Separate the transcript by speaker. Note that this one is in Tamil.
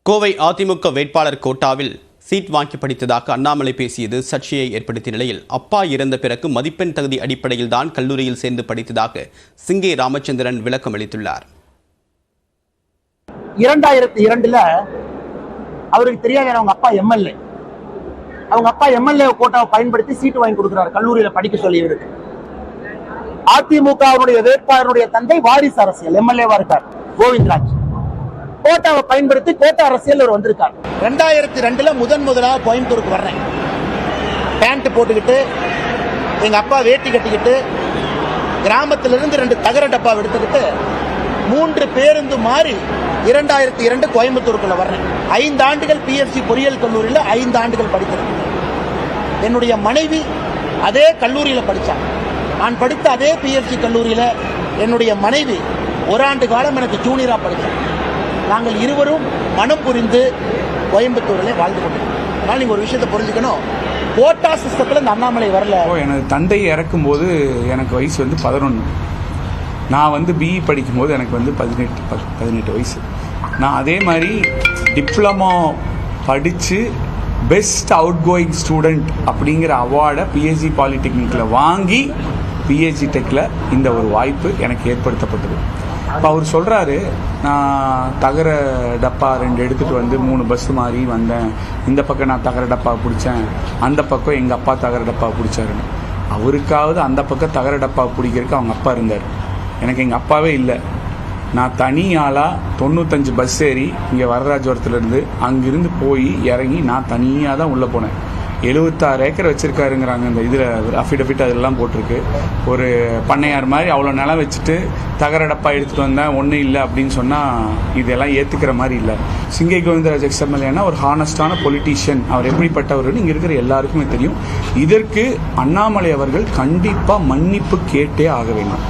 Speaker 1: கோவை அதிமுக வேட்பாளர் கோட்டாவில் சீட் வாங்கி படித்ததாக அண்ணாமலை பேசியது சர்ச்சையை ஏற்படுத்திய நிலையில் அப்பா இறந்த பிறகு மதிப்பெண் தகுதி அடிப்படையில் தான் கல்லூரியில் சேர்ந்து படித்ததாக சிங்கே ராமச்சந்திரன் விளக்கம் அளித்துள்ளார்.
Speaker 2: 2002 அவருக்கு தெரியாத அவங்க அப்பா எம்எல்ஏ. அவங்க அப்பா எம்எல்ஏ கோட்டாவை பயன்படுத்தி சீட்டு வாங்கி கொடுக்கிறார் கல்லூரியில படிக்க சொல்லி இருக்கு. அதிமுக வேட்பாளருடைய தந்தை வாரிசு அரசியல் எம்எல்ஏவா இருக்கார் கோவிந்தராஜ். கோட்டாவை பயன்படுத்தி கோட்டா அரசியல் அவர் வந்திருக்கார். 2002 முதலாக கோயம்புத்தூருக்கு வர்றேன். பேண்ட் போட்டுக்கிட்டு எங்க அப்பா வேட்டி கட்டிக்கிட்டு கிராமத்திலிருந்து 2 தகர டப்பா எடுத்துக்கிட்டு 3 பேருந்து மாறி 2002 கோயம்புத்தூருக்குள்ள வர்றேன். 5 ஆண்டுகள் பிஎஃப்சி பொறியியல் கல்லூரியில் 5 ஆண்டுகள் படிக்கிறேன். என்னுடைய மனைவி அதே கல்லூரியில் படித்தாங்க. நான் படித்த அதே பிஎஃப்சி கல்லூரியில் என்னுடைய மனைவி 1 ஆண்டு காலம் எனக்கு ஜூனியரா படித்தாங்க. நாங்கள் இருவரும் மனம் புரிந்து கோயம்புத்தூரில் வாழ்ந்து கொண்டிருக்கோம். அதனால் நீங்கள் ஒரு விஷயத்தை புரிஞ்சுக்கணும், கோட்டா சிஸ்டத்தில் இந்த அண்ணாமலை வரல.
Speaker 3: எனது தந்தை இறக்கும் போது எனக்கு வயசு 11. நான் பிஇ படிக்கும் போது எனக்கு 18 வயசு. நான் அதே மாதிரி டிப்ளமோ படித்து பெஸ்ட் அவுட் கோயிங் ஸ்டூடெண்ட் அப்படிங்கிற அவார்டை பிஎஸ்சி பாலிடெக்னிக்கில் வாங்கி பிஹெச்டி டெக்கில் இந்த ஒரு வாய்ப்பு எனக்கு ஏற்படுத்தப்பட்டது. இப்போ அவர் சொல்கிறாரு, நான் தகர டப்பா 2 எடுத்துகிட்டு 3 பஸ் மாறி வந்தேன். இந்த பக்கம் நான் தகர டப்பா பிடிச்சேன், அந்த பக்கம் எங்கள் அப்பா தகர டப்பா பிடிச்சாருன்னு. அவருக்காவது அந்த பக்கம் தகர டப்பா பிடிக்கிறதுக்கு அவங்க அப்பா இருந்தார். எனக்கு எங்கள் அப்பாவே இல்லை. நான் தனி ஆளாக 95 பஸ் ஏறி இங்கே வரராஜபுரத்துலேருந்து அங்கிருந்து போய் இறங்கி நான் தனியாக தான் உள்ளே போனேன். 76 ஏக்கர் வச்சுருக்காருங்கிறாங்க. இந்த இதில் அஃபிடவிட் அதெல்லாம் போட்டிருக்கு. ஒரு பண்ணையார் மாதிரி அவ்வளோ நிலம் வச்சுட்டு தகர டப்பா எடுத்துகிட்டு வந்தேன், ஒன்றும் இல்லை அப்படின்னு சொன்னால் இதெல்லாம் ஏற்றுக்கிற மாதிரி இல்லை. சிங்கை கோவிந்தராஜ் எக்ஸ்எம்எல்ஏன்னா ஒரு ஹானஸ்டான பொலிட்டீஷியன். அவர் எப்படிப்பட்டவர்னு இங்கே இருக்கிற எல்லாருக்குமே தெரியும். இதற்கு அண்ணாமலை அவர்கள் கண்டிப்பாக மன்னிப்பு கேட்டே ஆக வேண்டும்.